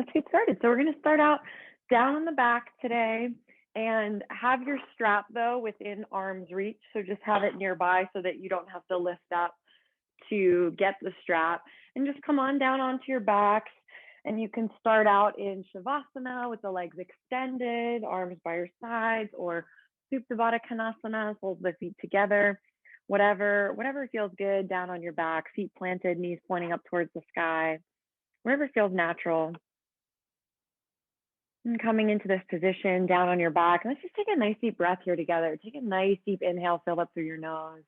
let's get started. So we're going to start out down on the back today and have your strap though within arm's reach. So just have it nearby so that you don't have to lift up to get the strap, and just come on down onto your backs. And you can start out in Shavasana with the legs extended, arms by your sides, or Supta Baddha Konasana, hold the feet together, whatever feels good, down on your back, feet planted, knees pointing up towards the sky, wherever feels natural. And coming into this position, down on your back, let's just take a nice deep breath here together. Take a nice deep inhale, fill up through your nose.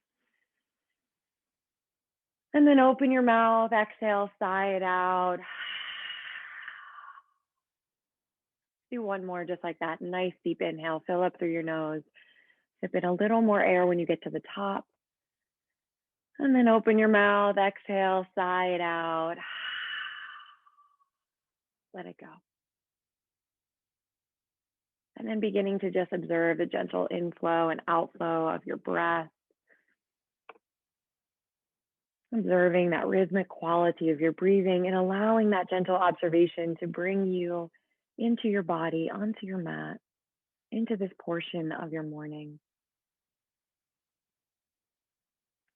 And then open your mouth, exhale, sigh it out. Do one more just like that. Nice deep inhale, fill up through your nose. Sip in a little more air when you get to the top. And then open your mouth, exhale, sigh it out. Let it go. And then beginning to just observe the gentle inflow and outflow of your breath. Observing that rhythmic quality of your breathing and allowing that gentle observation to bring you into your body, onto your mat, into this portion of your morning.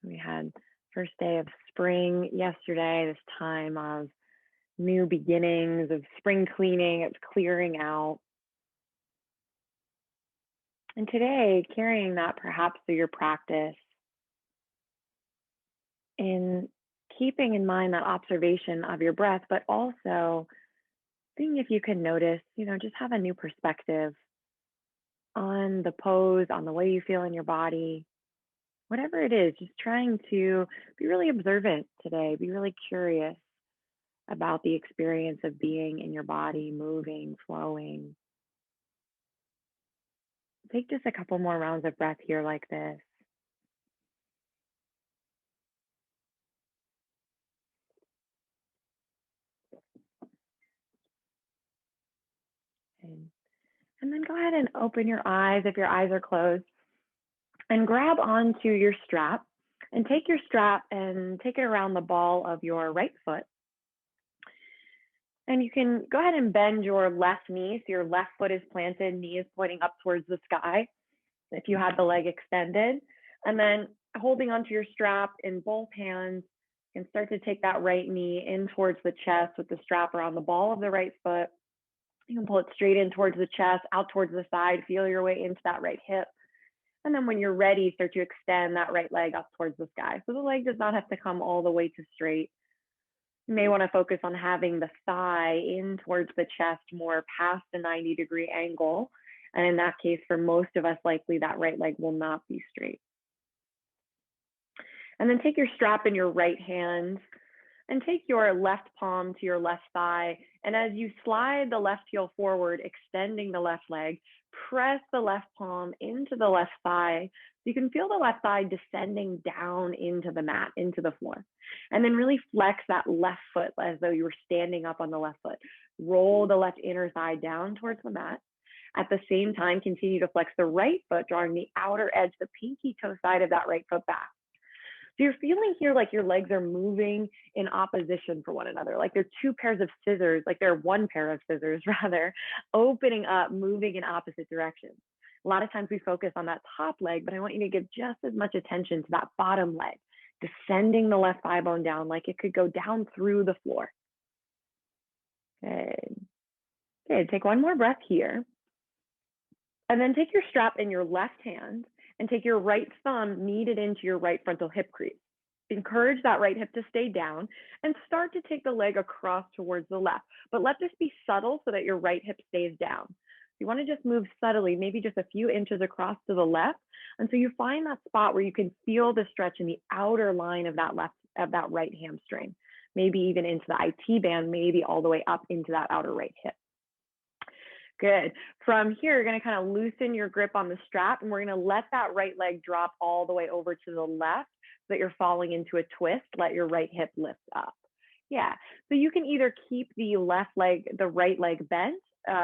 We had first day of spring yesterday, this time of new beginnings, of spring cleaning, it's clearing out. And today, carrying that perhaps through your practice, in keeping in mind that observation of your breath, but also seeing if you can notice, just have a new perspective on the pose, on the way you feel in your body, whatever it is, just trying to be really observant today, be really curious about the experience of being in your body, moving, flowing. Take just a couple more rounds of breath here like this. And then go ahead and open your eyes if your eyes are closed, and grab onto your strap and take your strap and take it around the ball of your right foot. And you can go ahead and bend your left knee so your left foot is planted, knee is pointing up towards the sky if you have the leg extended. And then holding onto your strap in both hands, you can start to take that right knee in towards the chest with the strap around the ball of the right foot. You can pull it straight in towards the chest, out towards the side, feel your way into that right hip. And then when you're ready, start to extend that right leg up towards the sky. So the leg does not have to come all the way to straight. You may want to focus on having the thigh in towards the chest more past the 90-degree angle. And in that case, for most of us, likely that right leg will not be straight. And then take your strap in your right hand and take your left palm to your left thigh. And as you slide the left heel forward, extending the left leg, press the left palm into the left thigh. You can feel the left thigh descending down into the mat, into the floor. And then really flex that left foot as though you were standing up on the left foot. Roll the left inner thigh down towards the mat. At the same time, continue to flex the right foot, drawing the outer edge, the pinky toe side of that right foot back. So you're feeling here like your legs are moving in opposition for one another, like they're two pairs of scissors, like they're one pair of scissors rather, opening up, moving in opposite directions. A lot of times we focus on that top leg, but I want you to give just as much attention to that bottom leg, descending the left thigh bone down like it could go down through the floor. Good. Good. Take one more breath here. And then take your strap in your left hand and take your right thumb kneaded into your right frontal hip crease. Encourage that right hip to stay down and start to take the leg across towards the left. But let this be subtle so that your right hip stays down. You want to just move subtly, maybe just a few inches across to the left, until you find that spot where you can feel the stretch in the outer line of that right hamstring, maybe even into the IT band, maybe all the way up into that outer right hip. Good. From here, you're going to kind of loosen your grip on the strap, and we're going to let that right leg drop all the way over to the left so that you're falling into a twist. Let your right hip lift up. Yeah. So you can either keep the right leg bent,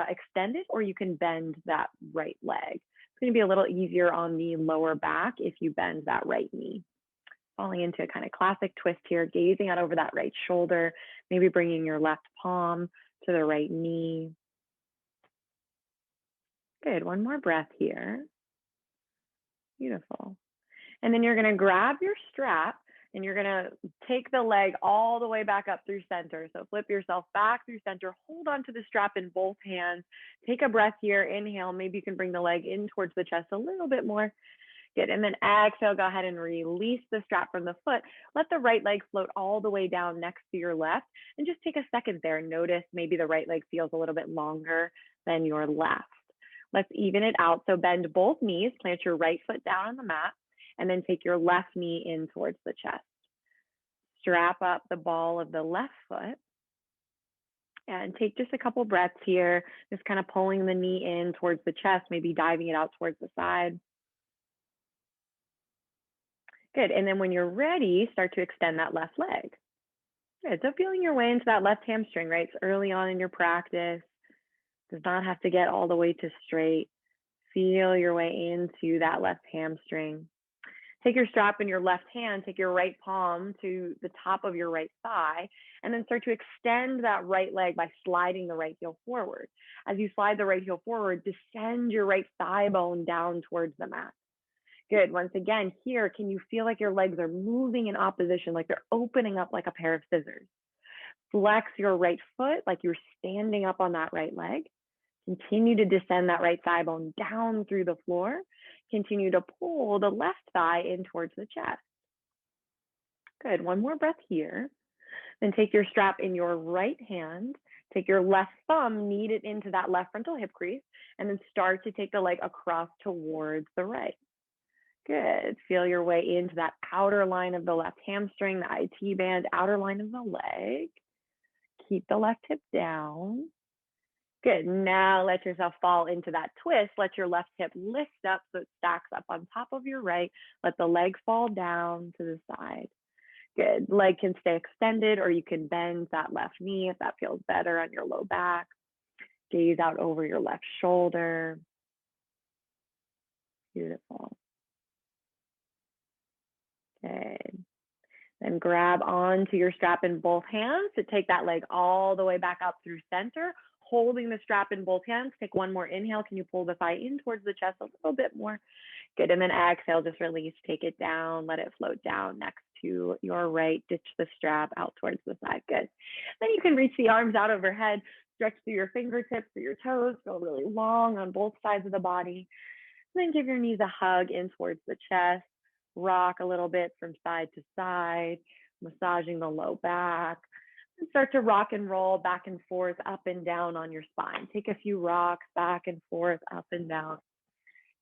extended, or you can bend that right leg. It's going to be a little easier on the lower back if you bend that right knee. Falling into a kind of classic twist here, gazing out over that right shoulder, maybe bringing your left palm to the right knee. Good, one more breath here. Beautiful. And then you're gonna grab your strap and you're gonna take the leg all the way back up through center. So flip yourself back through center, hold onto the strap in both hands. Take a breath here, inhale, maybe you can bring the leg in towards the chest a little bit more. Good, and then exhale, go ahead and release the strap from the foot. Let the right leg float all the way down next to your left, and just take a second there. Notice maybe the right leg feels a little bit longer than your left. Let's even it out. So bend both knees, plant your right foot down on the mat, and then take your left knee in towards the chest. Strap up the ball of the left foot, and take just a couple breaths here, just kind of pulling the knee in towards the chest, maybe diving it out towards the side. Good, and then when you're ready, start to extend that left leg. Good, so feeling your way into that left hamstring, right? It's early on in your practice. Does not have to get all the way to straight. Feel your way into that left hamstring. Take your strap in your left hand, take your right palm to the top of your right thigh, and then start to extend that right leg by sliding the right heel forward. As you slide the right heel forward, descend your right thigh bone down towards the mat. Good. Once again, here, can you feel like your legs are moving in opposition, like they're opening up like a pair of scissors? Flex your right foot like you're standing up on that right leg. Continue to descend that right thigh bone down through the floor. Continue to pull the left thigh in towards the chest. Good. One more breath here. Then take your strap in your right hand. Take your left thumb, knead it into that left frontal hip crease, and then start to take the leg across towards the right. Good. Feel your way into that outer line of the left hamstring, the IT band, outer line of the leg. Keep the left hip down. Good. Now let yourself fall into that twist. Let your left hip lift up so it stacks up on top of your right. Let the leg fall down to the side. Good. Leg can stay extended, or you can bend that left knee if that feels better on your low back. Gaze out over your left shoulder. Beautiful. Good. Then grab onto your strap in both hands to take that leg all the way back up through center, holding the strap in both hands. Take one more inhale. Can you pull the thigh in towards the chest a little bit more? Good. And then exhale, just release, take it down, let it float down next to your right, ditch the strap out towards the side. Good. Then you can reach the arms out overhead, stretch through your fingertips or your toes, feel really long on both sides of the body. And then give your knees a hug in towards the chest. Rock a little bit from side to side, massaging the low back, and start to rock and roll back and forth, up and down on your spine. Take a few rocks back and forth, up and down.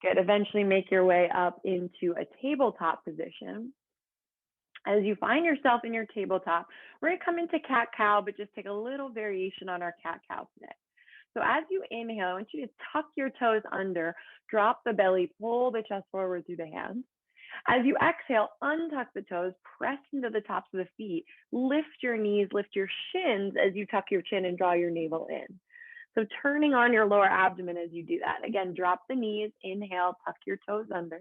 Good. Eventually make your way up into a tabletop position. As you find yourself in your tabletop, we're going to come into cat-cow, but just take a little variation on our cat-cow today. So as you inhale, I want you to tuck your toes under, drop the belly, pull the chest forward through the hands. As you exhale, untuck the toes, press into the tops of the feet, lift your knees, lift your shins as you tuck your chin and draw your navel in. So turning on your lower abdomen as you do that. Again, drop the knees, inhale, tuck your toes under.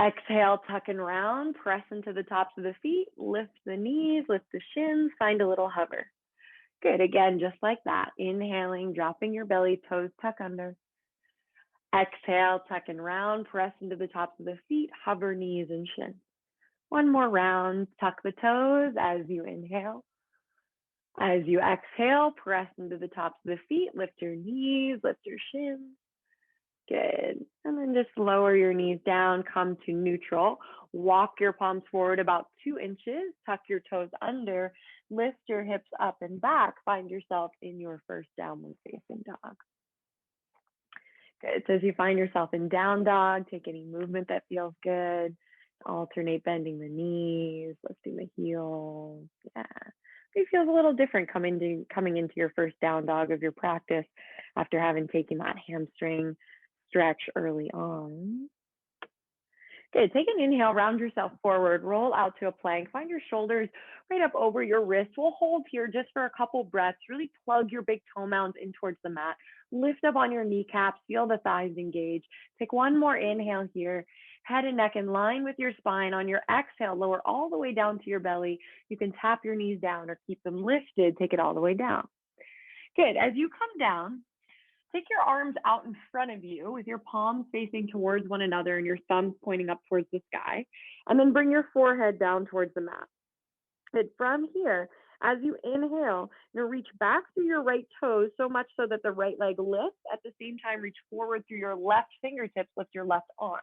Exhale, tuck and round, press into the tops of the feet, lift the knees, lift the shins, find a little hover. Good, again, just like that. Inhaling, dropping your belly, toes tuck under. Exhale, tuck and round, press into the tops of the feet, hover knees and shins. One more round, tuck the toes as you inhale. As you exhale, press into the tops of the feet, lift your knees, lift your shins. Good. And then just lower your knees down, come to neutral. Walk your palms forward about 2 inches, tuck your toes under, lift your hips up and back, find yourself in your first downward facing dog. Good. So as you find yourself in down dog, take any movement that feels good. Alternate bending the knees, lifting the heels. Yeah. It feels a little different coming into your first down dog of your practice after having taken that hamstring stretch early on. Good. Take an inhale, round yourself forward, roll out to a plank, find your shoulders right up over your wrists. We'll hold here just for a couple breaths. Really plug your big toe mounds in towards the mat. Lift up on your kneecaps, feel the thighs engage. Take one more inhale here. Head and neck in line with your spine. On your exhale, lower all the way down to your belly. You can tap your knees down or keep them lifted. Take it all the way down. Good. As you come down, take your arms out in front of you with your palms facing towards one another and your thumbs pointing up towards the sky. And then bring your forehead down towards the mat. And from here, as you inhale, you're gonna reach back through your right toes so much so that the right leg lifts. At the same time, reach forward through your left fingertips, lift your left arm.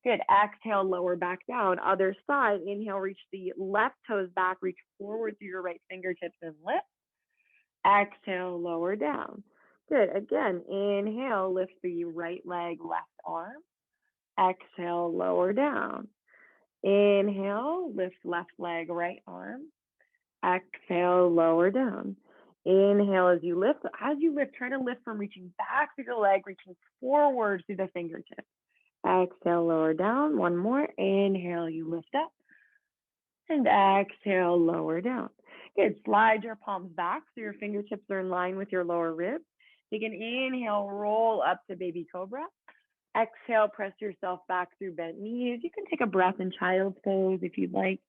Good. Exhale, lower back down. Other side. Inhale, reach the left toes back, reach forward through your right fingertips and lift. Exhale, lower down. Good. Again, inhale, lift the right leg, left arm. Exhale, lower down. Inhale, lift left leg, right arm. Exhale, lower down. Inhale as you lift. As you lift, try to lift from reaching back through your leg, reaching forward through the fingertips. Exhale, lower down. One more. Inhale, you lift up. And exhale, lower down. Good. Slide your palms back so your fingertips are in line with your lower ribs. Take an inhale, roll up to baby cobra. Exhale, press yourself back through bent knees. You can take a breath in child's pose if you'd like.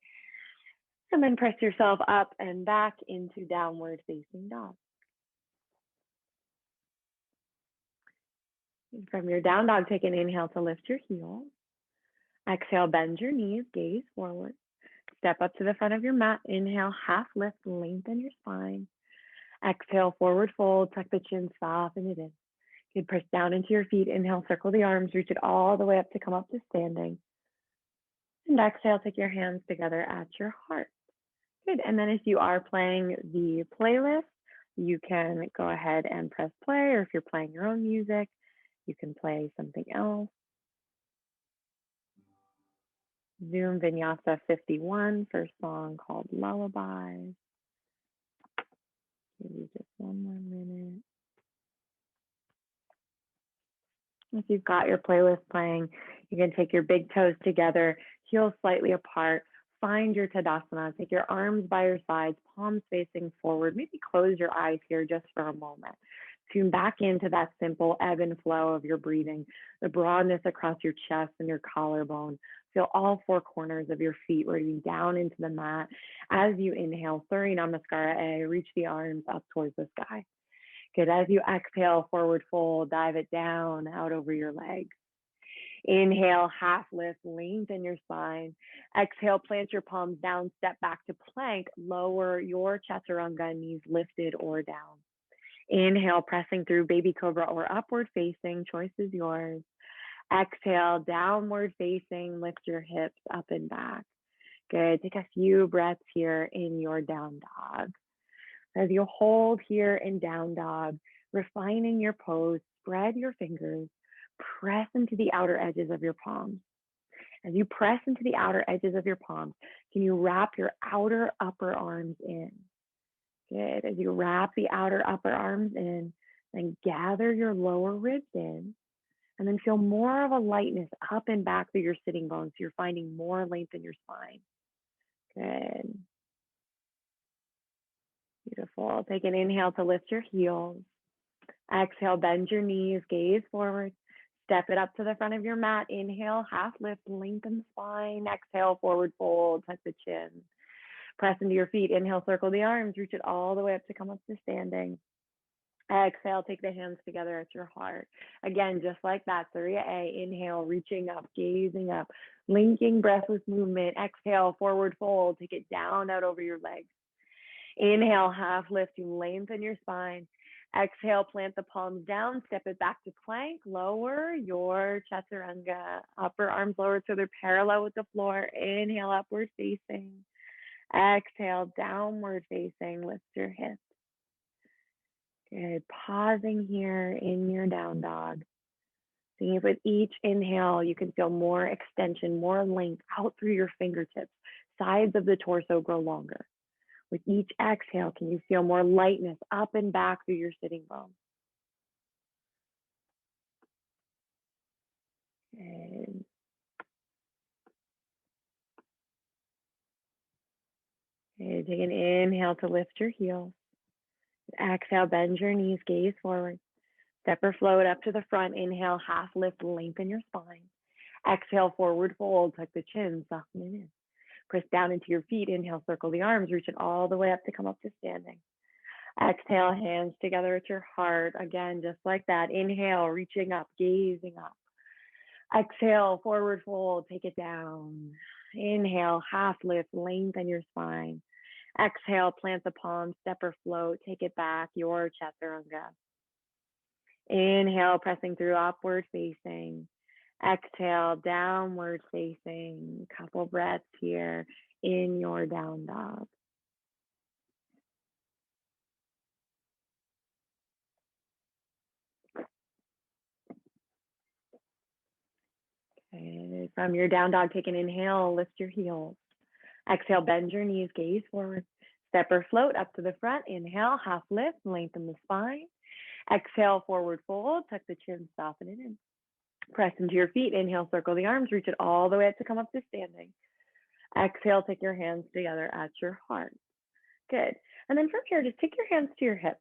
And then press yourself up and back into downward facing dog. And from your down dog, take an inhale to lift your heels. Exhale, bend your knees, gaze forward. Step up to the front of your mat. Inhale, half lift, lengthen your spine. Exhale, forward fold, tuck the chin, soften it in. Good, press down into your feet. Inhale, circle the arms, reach it all the way up to come up to standing. And exhale, take your hands together at your heart. Good, and then if you are playing the playlist, you can go ahead and press play, or if you're playing your own music, you can play something else. Zoom Vinyasa 51 for a song called Lullabies. Give you just one more minute. If you've got your playlist playing, you can take your big toes together, heels slightly apart, find your Tadasana, take your arms by your sides, palms facing forward, maybe close your eyes here just for a moment. Tune back into that simple ebb and flow of your breathing, the broadness across your chest and your collarbone. Feel all four corners of your feet rooting down into the mat. As you inhale, Surya Namaskara A, reach the arms up towards the sky. Good. As you exhale, forward fold, dive it down, out over your legs. Inhale, half lift, lengthen your spine. Exhale, plant your palms down, step back to plank, lower your chaturanga, knees lifted or down. Inhale, pressing through baby cobra or upward facing, choice is yours. Exhale, downward facing, lift your hips up and back. Good. Take a few breaths here in your down dog. As you hold here in down dog, refining your pose, spread your fingers, press into the outer edges of your palms. As you press into the outer edges of your palms, can you wrap your outer upper arms in? Good. As you wrap the outer upper arms in, then gather your lower ribs in, and then feel more of a lightness up and back through your sitting bones. So you're finding more length in your spine. Good. Beautiful. Take an inhale to lift your heels. Exhale, bend your knees, gaze forward. Step it up to the front of your mat. Inhale, half lift, lengthen the spine. Exhale, forward fold, tuck the chin. Press into your feet. Inhale, circle the arms, reach it all the way up to come up to standing. Exhale, take the hands together at your heart. Again, just like that, Surya A. Inhale, reaching up, gazing up, linking breath with movement. Exhale, forward fold, take it down, out over your legs. Inhale, half lift, you lengthen your spine. Exhale, plant the palms down, step it back to plank, lower your chaturanga, upper arms lowered so they're parallel with the floor. Inhale, upward facing. Exhale, downward facing, lift your hips. Good, pausing here in your down dog. Seeing if with each inhale, you can feel more extension, more length out through your fingertips. Sides of the torso grow longer. With each exhale, can you feel more lightness up and back through your sitting bones? Good. Okay, take an inhale to lift your heels. Exhale, bend your knees, gaze forward. Step or float up to the front. Inhale, half lift, lengthen your spine. Exhale, forward fold, tuck the chin, soften it in. Press down into your feet. Inhale, circle the arms, reach it all the way up to come up to standing. Exhale, hands together at your heart. Again, just like that. Inhale, reaching up, gazing up. Exhale, forward fold, take it down. Inhale, half lift, lengthen your spine. Exhale, plant the palms, step or float, take it back, your chaturanga. Inhale, pressing through, upward facing. Exhale, downward facing. Couple breaths here in your down dog. Okay. From your down dog, take an inhale, lift your heels. Exhale, bend your knees, gaze forward. Step or float up to the front. Inhale, half lift, lengthen the spine. Exhale, forward fold, tuck the chin, soften it in. Press into your feet. Inhale, circle the arms, reach it all the way up to come up to standing. Exhale, take your hands together at your heart. Good. And then from here, just take your hands to your hips.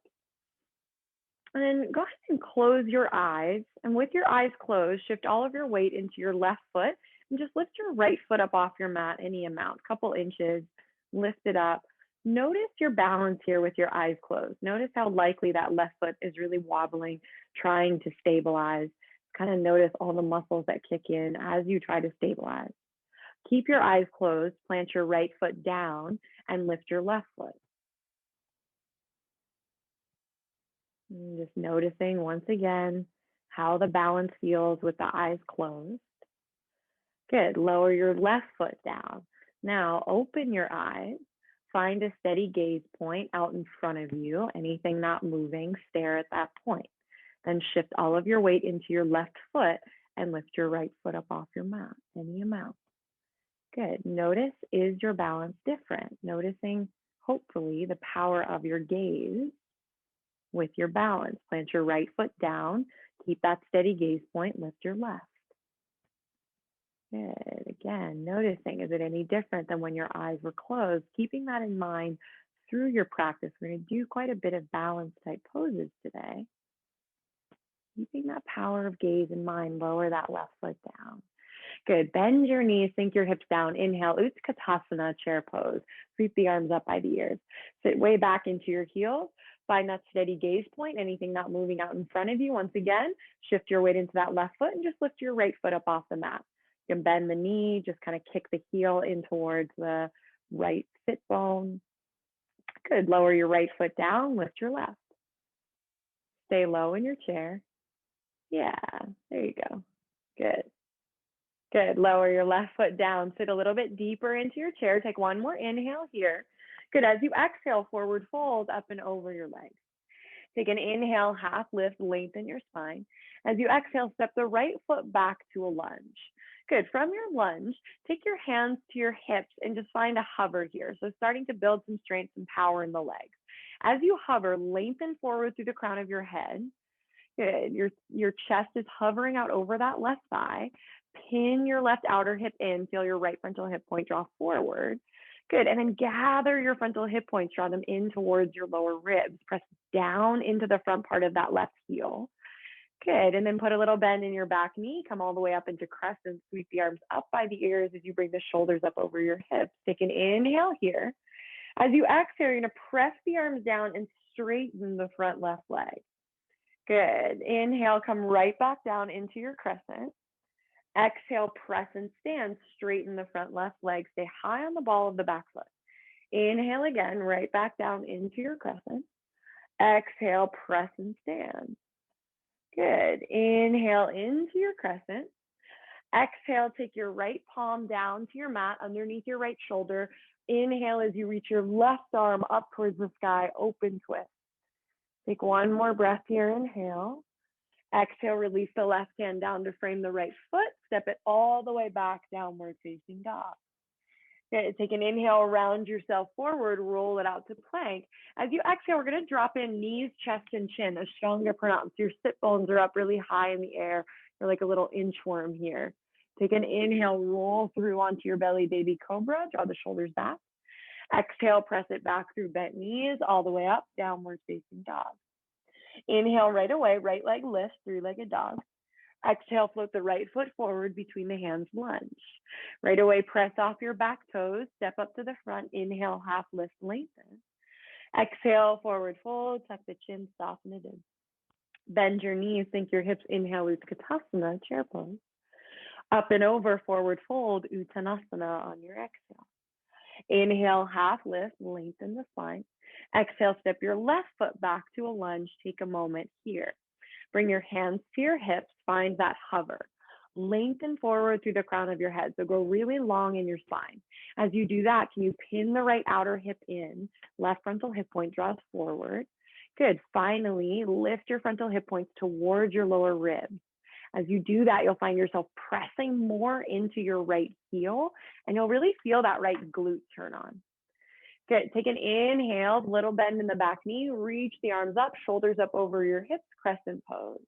And then go ahead and close your eyes. And with your eyes closed, shift all of your weight into your left foot and just lift your right foot up off your mat any amount, couple inches, lift it up. Notice your balance here with your eyes closed. Notice how likely that left foot is really wobbling, trying to stabilize. Kind of notice all the muscles that kick in as you try to stabilize. Keep your eyes closed, plant your right foot down, and lift your left foot. And just noticing once again how the balance feels with the eyes closed. Good. Lower your left foot down. Now open your eyes. Find a steady gaze point out in front of you. Anything not moving, stare at that point. Then shift all of your weight into your left foot and lift your right foot up off your mat, any amount. Good. Notice, is your balance different? Noticing, hopefully, the power of your gaze with your balance. Plant your right foot down. Keep that steady gaze point. Lift your left. Good. Again, noticing, is it any different than when your eyes were closed? Keeping that in mind through your practice. We're going to do quite a bit of balance type poses today. Keeping that power of gaze in mind, lower that left foot down. Good. Bend your knees, sink your hips down. Inhale, Utkatasana, chair pose. Sweep the arms up by the ears. Sit way back into your heels. Find that steady gaze point, anything not moving out in front of you. Once again, shift your weight into that left foot and just lift your right foot up off the mat. You can bend the knee, just kind of kick the heel in towards the right sit bone. Good. Lower your right foot down, lift your left. Stay low in your chair. Yeah, there you go. Good. Good. Lower your left foot down. Sit a little bit deeper into your chair. Take one more inhale here. Good. As you exhale, forward fold up and over your legs. Take an inhale, half lift, lengthen your spine. As you exhale, step the right foot back to a lunge. Good. From your lunge, take your hands to your hips and just find a hover here. So starting to build some strength and power in the legs. As you hover, lengthen forward through the crown of your head. Good. Your chest is hovering out over that left thigh. Pin your left outer hip in. Feel your right frontal hip point draw forward. Good. And then gather your frontal hip points, draw them in towards your lower ribs. Press down into the front part of that left heel. Good. And then put a little bend in your back knee. Come all the way up into crescent. Sweep the arms up by the ears as you bring the shoulders up over your hips. Take an inhale here. As you exhale, you're going to press the arms down and straighten the front left leg. Good. Inhale, come right back down into your crescent. Exhale, press and stand. Straighten the front left leg. Stay high on the ball of the back foot. Inhale again, right back down into your crescent. Exhale, press and stand. Good. Inhale into your crescent. Exhale, take your right palm down to your mat underneath your right shoulder. Inhale as you reach your left arm up towards the sky, open twist. Take one more breath here, inhale. Exhale, release the left hand down to frame the right foot. Step it all the way back, downward facing dog. Okay, take an inhale, round yourself forward, roll it out to plank. As you exhale, we're going to drop in knees, chest, and chin, Ashtanga Pranayama. Your sit bones are up really high in the air. You're like a little inchworm here. Take an inhale, roll through onto your belly, baby cobra. Draw the shoulders back. Exhale, press it back through bent knees, all the way up, downward facing dog. Inhale right away, right leg lifts, three-legged dog. Exhale, float the right foot forward between the hands, lunge. Right away, press off your back toes, step up to the front. Inhale, half lift, lengthen. Exhale, forward fold, tuck the chin, soften it in. Bend your knees, sink your hips, inhale, Utkatasana, chair pose. Up and over, forward fold, Uttanasana on your exhale. Inhale, half lift, lengthen the spine. Exhale, step your left foot back to a lunge. Take a moment here. Bring your hands to your hips, find that hover. Lengthen forward through the crown of your head. So go really long in your spine. As you do that, can you pin the right outer hip in? Left frontal hip point draws forward. Good. Finally, lift your frontal hip points towards your lower ribs. As you do that, you'll find yourself pressing more into your right heel, and you'll really feel that right glute turn on. Good. Take an inhale, little bend in the back knee, reach the arms up, shoulders up over your hips, crescent pose.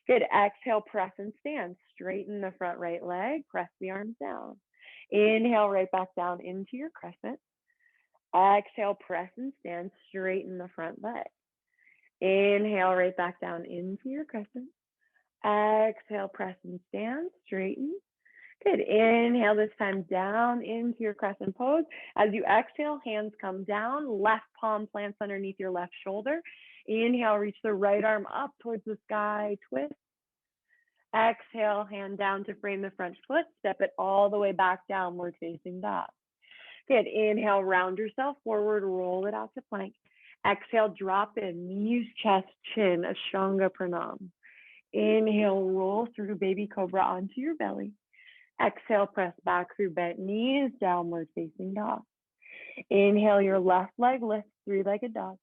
Good. Exhale, press and stand. Straighten the front right leg, press the arms down. Inhale, right back down into your crescent. Exhale, press and stand, straighten the front leg. Inhale, right back down into your crescent. Exhale, press and stand, straighten. Good. Inhale this time down into your crescent pose. As you exhale, hands come down, left palm plants underneath your left shoulder. Inhale, reach the right arm up towards the sky, twist. Exhale, hand down to frame the front foot, step it all the way back downward facing dog. Good. Inhale, round yourself forward, roll it out to plank. Exhale, drop in, knees, chest, chin, Ashtanga Pranam. Inhale, roll through baby cobra onto your belly. Exhale, press back through bent knees, downward facing dog. Inhale, your left leg lifts, three-legged dog.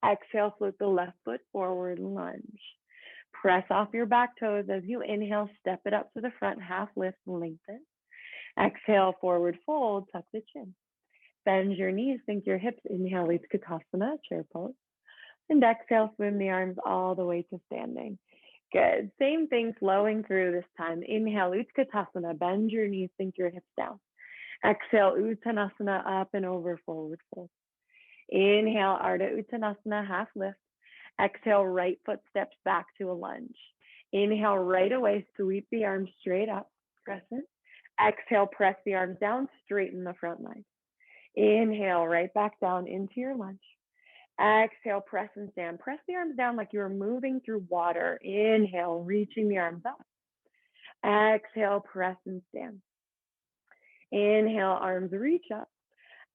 Exhale, float the left foot forward, lunge. Press off your back toes as you inhale, step it up to the front, half lift, lengthen. Exhale, forward fold, tuck the chin. Bend your knees, sink your hips, inhale, Utkatasana, chair pose. And exhale, swim the arms all the way to standing. Good. Same thing, flowing through this time. Inhale, Utkatasana, bend your knees, sink your hips down. Exhale, Uttanasana, up and over, forward fold. Inhale, Ardha Uttanasana, half lift. Exhale, right foot steps back to a lunge. Inhale, right away, sweep the arms straight up, crescent. Exhale, press the arms down, straighten the front leg. Inhale, right back down into your lunge. Exhale, press and stand. Press the arms down like you're moving through water. Inhale, reaching the arms up. Exhale, press and stand. Inhale, arms reach up.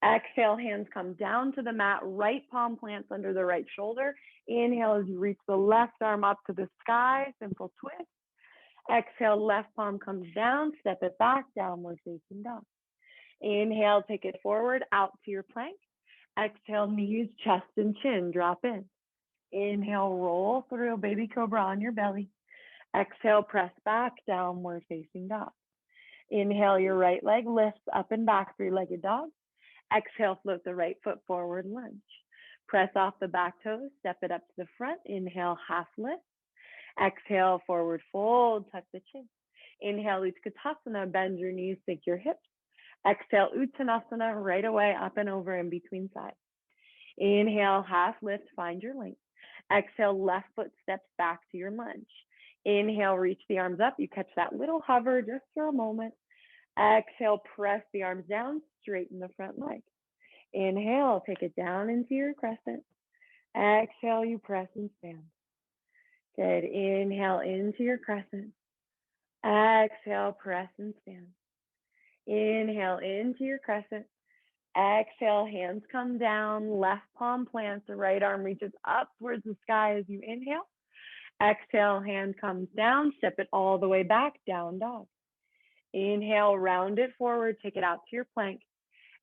Exhale, hands come down to the mat. Right palm plants under the right shoulder. Inhale as you reach the left arm up to the sky. Simple twist. Exhale, left palm comes down. Step it back, downward facing dog. Inhale, take it forward, out to your plank. Exhale, knees, chest, and chin, drop in. Inhale, roll through, baby cobra on your belly. Exhale, press back, downward facing dog. Inhale, your right leg lifts up and back, three-legged dog. Exhale, float the right foot forward, lunge. Press off the back toes, step it up to the front. Inhale, half lift. Exhale, forward fold, tuck the chin. Inhale, Utkatasana, bend your knees, sink your hips. Exhale, Uttanasana, right away, up and over in between sides. Inhale, half lift, find your length. Exhale, left foot steps back to your lunge. Inhale, reach the arms up. You catch that little hover just for a moment. Exhale, press the arms down, straighten the front leg. Inhale, take it down into your crescent. Exhale, you press and stand. Good. Inhale into your crescent. Exhale, press and stand. Inhale into your crescent. Exhale, hands come down, left palm plants, the right arm reaches up towards the sky as you inhale. Exhale, hand comes down, step it all the way back, down dog. Inhale, round it forward, take it out to your plank.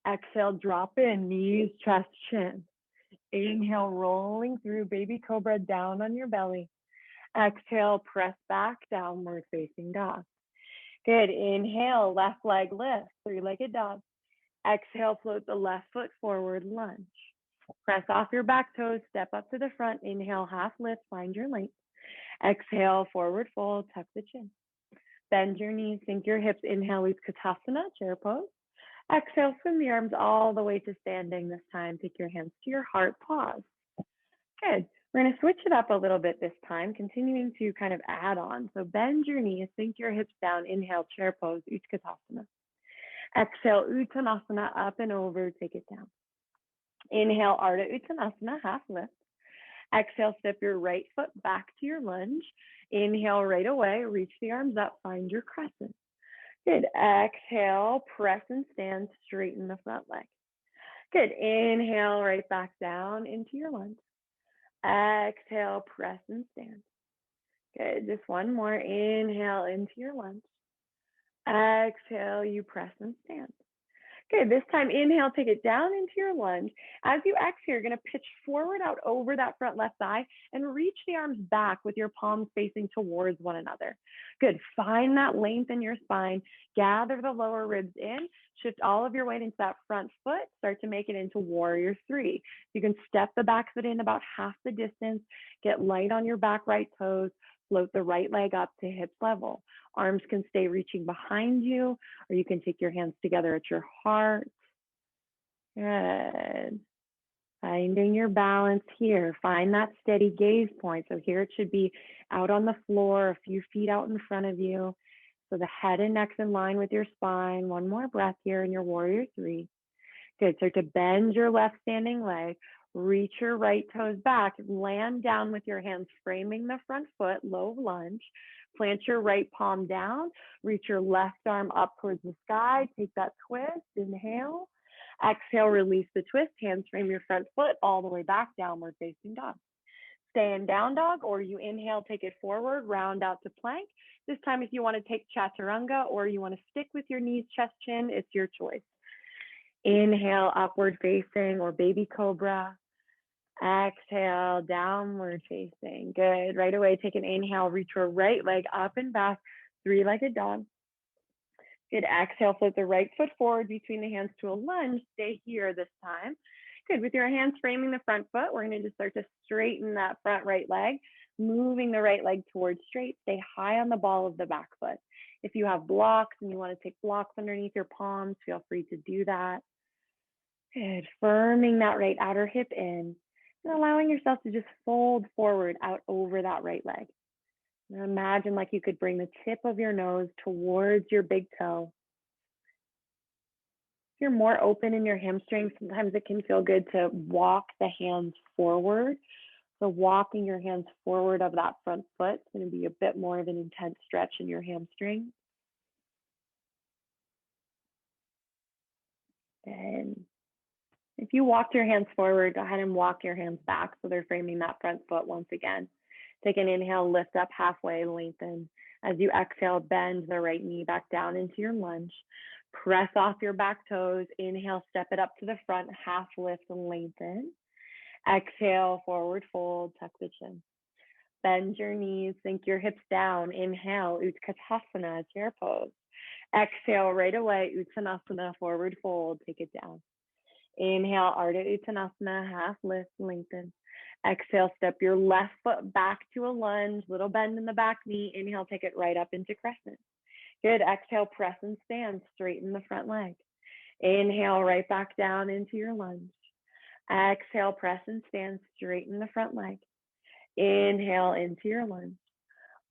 Exhale, drop in, knees, chest, chin. Inhale, rolling through, baby cobra down on your belly. Exhale, press back, downward facing dog. Good. Inhale, left leg lift, three-legged dog. Exhale, float the left foot forward, lunge. Press off your back toes, step up to the front. Inhale, half lift, find your length. Exhale, forward fold, tuck the chin. Bend your knees, sink your hips. Inhale, Utkatasana, chair pose. Exhale, swim the arms all the way to standing this time. Take your hands to your heart, pause. Good. We're going to switch it up a little bit this time, continuing to kind of add on. So bend your knees, sink your hips down. Inhale, chair pose, Utkatasana. Exhale, Uttanasana, up and over, take it down. Inhale, Ardha Uttanasana, half lift. Exhale, step your right foot back to your lunge. Inhale right away, reach the arms up, find your crescent. Good. Exhale, press and stand, straighten the front leg. Good. Inhale, right back down into your lunge. Exhale, press and stand. Good. Just one more. Inhale into your lunge. Exhale, you press and stand. Good. This time, inhale, take it down into your lunge. As you exhale, you're going to pitch forward out over that front left thigh and reach the arms back with your palms facing towards one another. Good. Find that length in your spine. Gather the lower ribs in. Shift all of your weight into that front foot. Start to make it into warrior three. You can step the back foot in about half the distance. Get light on your back right toes. Float the right leg up to hip level. Arms can stay reaching behind you, or you can take your hands together at your heart. Good. Finding your balance here. Find that steady gaze point. So here it should be out on the floor, a few feet out in front of you. So the head and neck's in line with your spine. One more breath here in your warrior three. Good. Start to bend your left standing leg. Reach your right toes back. Land down with your hands framing the front foot, low lunge. Plant your right palm down. Reach your left arm up towards the sky. Take that twist. Inhale. Exhale, release the twist. Hands frame your front foot all the way back, downward facing dog. Stay in down dog, or you inhale, take it forward, round out to plank. This time, if you want to take chaturanga or you want to stick with your knees, chest, chin, it's your choice. Inhale, upward facing or baby cobra. Exhale, downward facing. Good. Right away, take an inhale, reach your right leg up and back, three-legged dog. Good. Exhale, flip the right foot forward between the hands to a lunge. Stay here this time. Good. With your hands framing the front foot, we're going to just start to straighten that front right leg, moving the right leg towards straight. Stay high on the ball of the back foot. If you have blocks and you want to take blocks underneath your palms, feel free to do that. Good. Firming that right outer hip in and allowing yourself to just fold forward out over that right leg. Now imagine like you could bring the tip of your nose towards your big toe. If you're more open in your hamstrings, sometimes it can feel good to walk the hands forward. So walking your hands forward of that front foot is going to be a bit more of an intense stretch in your hamstring. And if you walked your hands forward, go ahead and walk your hands back so they're framing that front foot once again. Take an inhale, lift up halfway, lengthen. As you exhale, bend the right knee back down into your lunge. Press off your back toes. Inhale, step it up to the front, half lift and lengthen. Exhale, forward fold, tuck the chin. Bend your knees, sink your hips down. Inhale, Utkatasana, chair pose. Exhale, right away, Uttanasana, forward fold, take it down. Inhale, Ardha Uttanasana, half lift, lengthen. Exhale, step your left foot back to a lunge, little bend in the back knee. Inhale, take it right up into crescent. Good. Exhale, press and stand, straighten the front leg. Inhale, right back down into your lunge. Exhale, press and stand, straighten the front leg. Inhale into your lunge.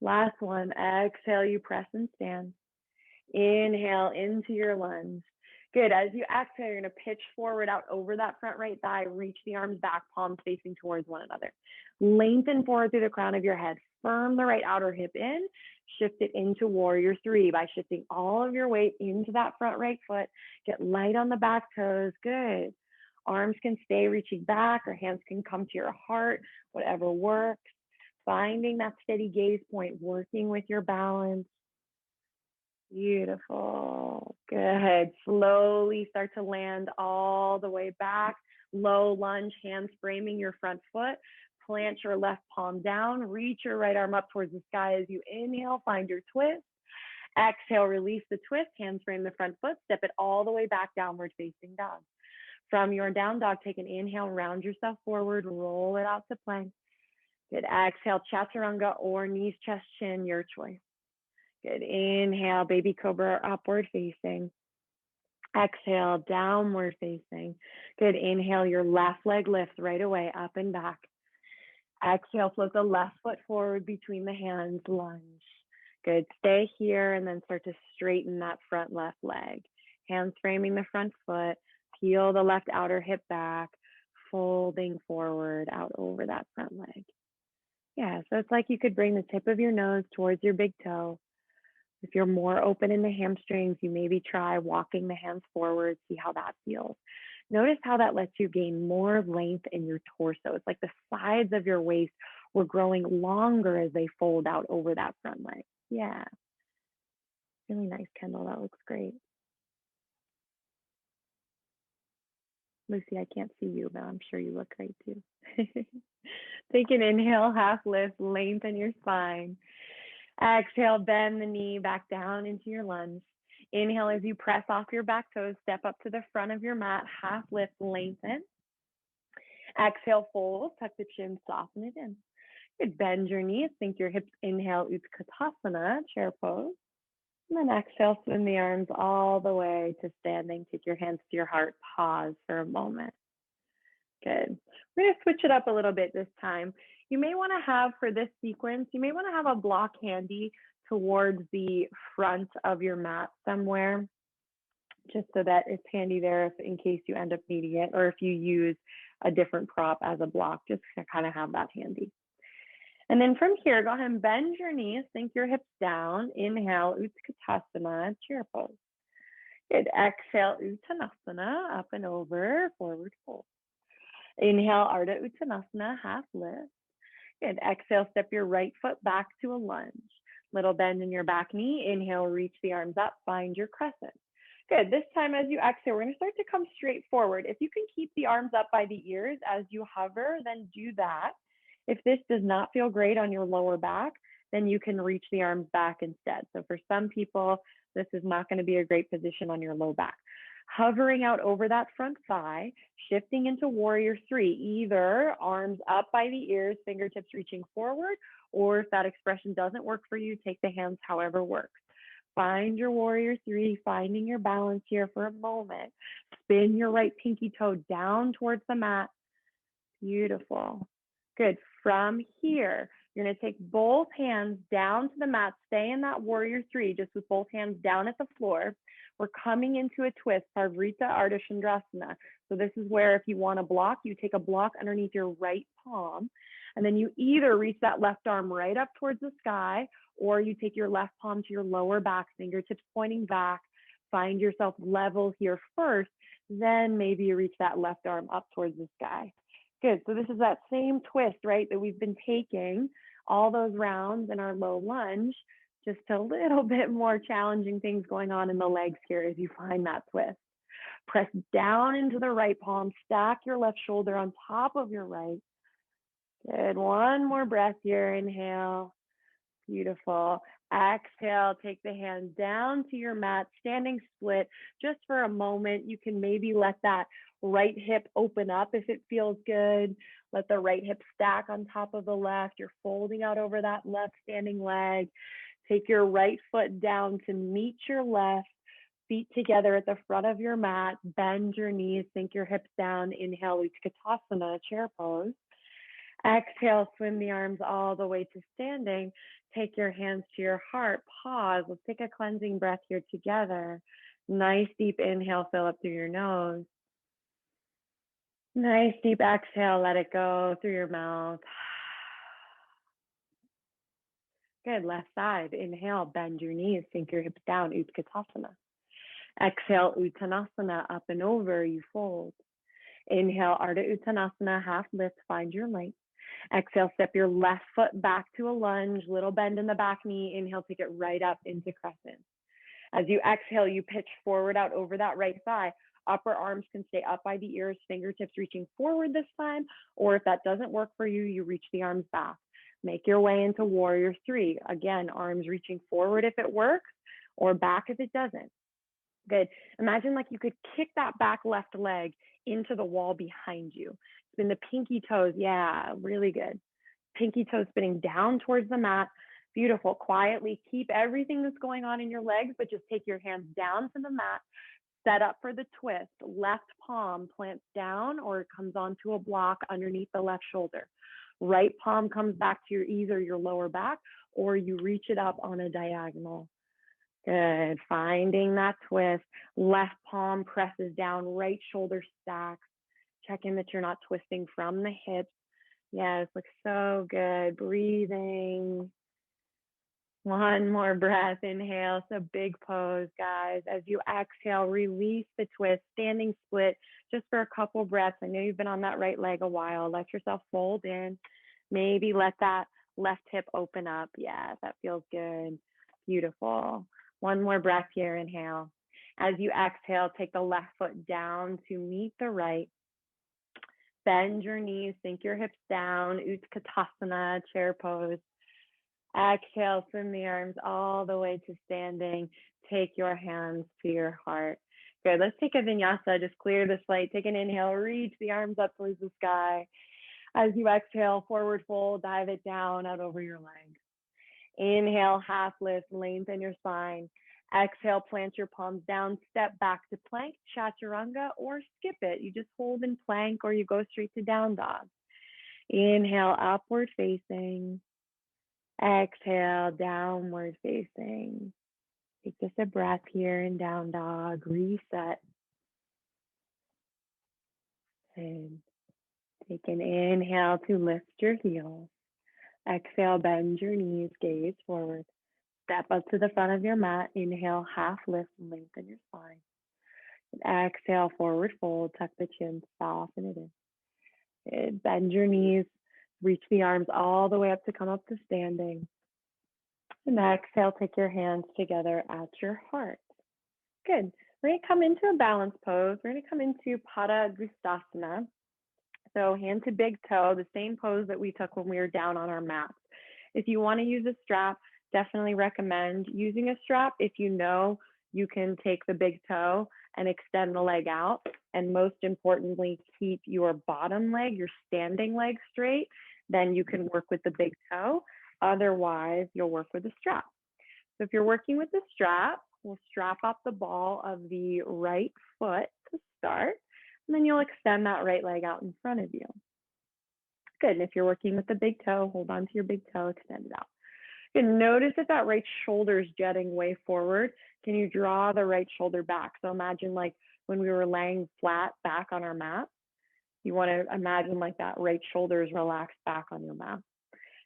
Last one. Exhale, you press and stand. Inhale into your lunge. Good. As you exhale, you're going to pitch forward out over that front right thigh. Reach the arms back, palms facing towards one another. Lengthen forward through the crown of your head. Firm the right outer hip in. Shift it into warrior three by shifting all of your weight into that front right foot. Get light on the back toes. Good. Arms can stay reaching back or hands can come to your heart, whatever works. Finding that steady gaze point, working with your balance. Beautiful. Good. Slowly start to land all the way back. Low lunge, hands framing your front foot. Plant your left palm down. Reach your right arm up towards the sky as you inhale. Find your twist. Exhale, release the twist. Hands frame the front foot. Step it all the way back, downward facing dog. From your down dog, take an inhale, round yourself forward, roll it out to plank. Good. Exhale, chaturanga or knees, chest, chin, your choice. Good. Inhale, baby cobra, upward facing. Exhale, downward facing. Good. Inhale, your left leg lifts right away, up and back. Exhale, float the left foot forward between the hands, lunge. Good. Stay here and then start to straighten that front left leg. Hands framing the front foot. Peel the left outer hip back. folding forward out over that front leg. Yeah, so it's like you could bring the tip of your nose towards your big toe. If you're more open in the hamstrings, you maybe try walking the hands forward, see how that feels. Notice how that lets you gain more length in your torso. It's like the sides of your waist were growing longer as they fold out over that front leg. Yeah, really nice, Kendall. That looks great. Lucy, I can't see you, but I'm sure you look great too. Take an inhale, half lift, lengthen your spine. Exhale, bend the knee back down into your lunge. Inhale as you press off your back toes, step up to the front of your mat, half lift, lengthen. Exhale, fold, tuck the chin, soften it in. Good, bend your knees, sink your hips, inhale, Utkatasana, chair pose. And then exhale, swing the arms all the way to standing. Take your hands to your heart, pause for a moment. Good. We're going to switch it up a little bit this time. You may want to have, for this sequence, you may want to have a block handy towards the front of your mat somewhere, just so that it's handy there if, in case you end up needing it, or if you use a different prop as a block, just to kind of have that handy. And then from here, go ahead and bend your knees, sink your hips down. Inhale, Utkatasana, chair pose. Good. Exhale, Uttanasana, up and over, forward fold. Inhale, Ardha Uttanasana, half lift. Good. Exhale, step your right foot back to a lunge. Little bend in your back knee. Inhale, reach the arms up, find your crescent. Good. This time as you exhale, we're going to start to come straight forward. If you can keep the arms up by the ears as you hover, then do that. If this does not feel great on your lower back, then you can reach the arms back instead. So for some people, this is not going to be a great position on your low back. Hovering out over that front thigh, shifting into warrior three, either arms up by the ears, fingertips reaching forward, or if that expression doesn't work for you, take the hands however works. Find your warrior three, finding your balance here for a moment. Spin your right pinky toe down towards the mat. Beautiful. Good. From here, you're going to take both hands down to the mat. Stay in that warrior three, just with both hands down at the floor. We're coming into a twist, Parvrita Ardha Chandrasana. So this is where if you want to block, you take a block underneath your right palm, and then you either reach that left arm right up towards the sky, or you take your left palm to your lower back, fingertips pointing back. Find yourself level here first, then maybe you reach that left arm up towards the sky. Good. So this is that same twist, right, that we've been taking all those rounds in our low lunge, just a little bit more challenging things going on in the legs here as you find that twist. Press down into the right palm, stack your left shoulder on top of your right. Good. One more breath here. Inhale. Beautiful. Exhale, take the hands down to your mat, standing split just for a moment. You can maybe let that right hip open up if it feels good. Let the right hip stack on top of the left. You're folding out over that left standing leg. Take your right foot down to meet your left. Feet together at the front of your mat. Bend your knees, sink your hips down. Inhale, Utkatasana, chair pose. Exhale, swim the arms all the way to standing. Take your hands to your heart. Pause. Let's take a cleansing breath here together. Nice deep inhale, fill up through your nose. Nice deep exhale, let it go through your mouth. Good, left side. Inhale, bend your knees, sink your hips down, Utkatasana. Exhale, Uttanasana, up and over, you fold. Inhale, Ardha Uttanasana, half lift, find your length. Exhale, step your left foot back to a lunge, little bend in the back knee. Inhale, take it right up into crescent. As you exhale, you pitch forward out over that right thigh. Upper arms can stay up by the ears, fingertips reaching forward this time, or if that doesn't work for you, you reach the arms back. Make your way into warrior three. Again, arms reaching forward if it works, or back if it doesn't. Good. Imagine like you could kick that back left leg into the wall behind you. Spin the pinky toes. Yeah, really good. Pinky toes spinning down towards the mat. Beautiful. Quietly keep everything that's going on in your legs, but just take your hands down to the mat. Set up for the twist. Left palm plants down or it comes onto a block underneath the left shoulder. Right palm comes back to your either your lower back or you reach it up on a diagonal. Good. Finding that twist. Left palm presses down, right shoulder stacks. Check in that you're not twisting from the hips. Yes, looks so good. Breathing. One more breath. Inhale. It's a big pose, guys. As you exhale, release the twist, standing split just for a couple breaths. I know you've been on that right leg a while. Let yourself fold in. Maybe let that left hip open up. Yeah, that feels good. Beautiful. One more breath here. Inhale. As you exhale, take the left foot down to meet the right. Bend your knees, sink your hips down, Utkatasana, chair pose. Exhale, swim the arms all the way to standing. Take your hands to your heart. Good, let's take a vinyasa, just clear the slate. Take an inhale, reach the arms up towards the sky. As you exhale, forward fold, dive it down out over your legs. Inhale, half lift, lengthen your spine. Exhale, plant your palms down, step back to plank, chaturanga, or skip it. You just hold in plank or you go straight to down dog. Inhale, upward facing. Exhale, downward facing. Take just a breath here in down dog, reset. And take an inhale to lift your heels. Exhale, bend your knees, gaze forward. Step up to the front of your mat. Inhale, half lift, lengthen your spine. And exhale, forward fold, tuck the chin, soften it in. And bend your knees, reach the arms all the way up to come up to standing. And exhale, take your hands together at your heart. Good. We're going to come into a balance pose. We're going to come into Pada Gustasana. So hand to big toe, the same pose that we took when we were down on our mats. If you want to use a strap, definitely recommend using a strap if you know you can take the big toe and extend the leg out. And most importantly, keep your bottom leg, your standing leg straight. Then you can work with the big toe. Otherwise, you'll work with a strap. So if you're working with the strap, we'll strap up the ball of the right foot to start. And then you'll extend that right leg out in front of you. Good. And if you're working with the big toe, hold on to your big toe, extend it out. Good. Notice if that right shoulder is jetting way forward. Can you draw the right shoulder back? So imagine like when we were laying flat back on our mat, you want to imagine like that right shoulder is relaxed back on your mat.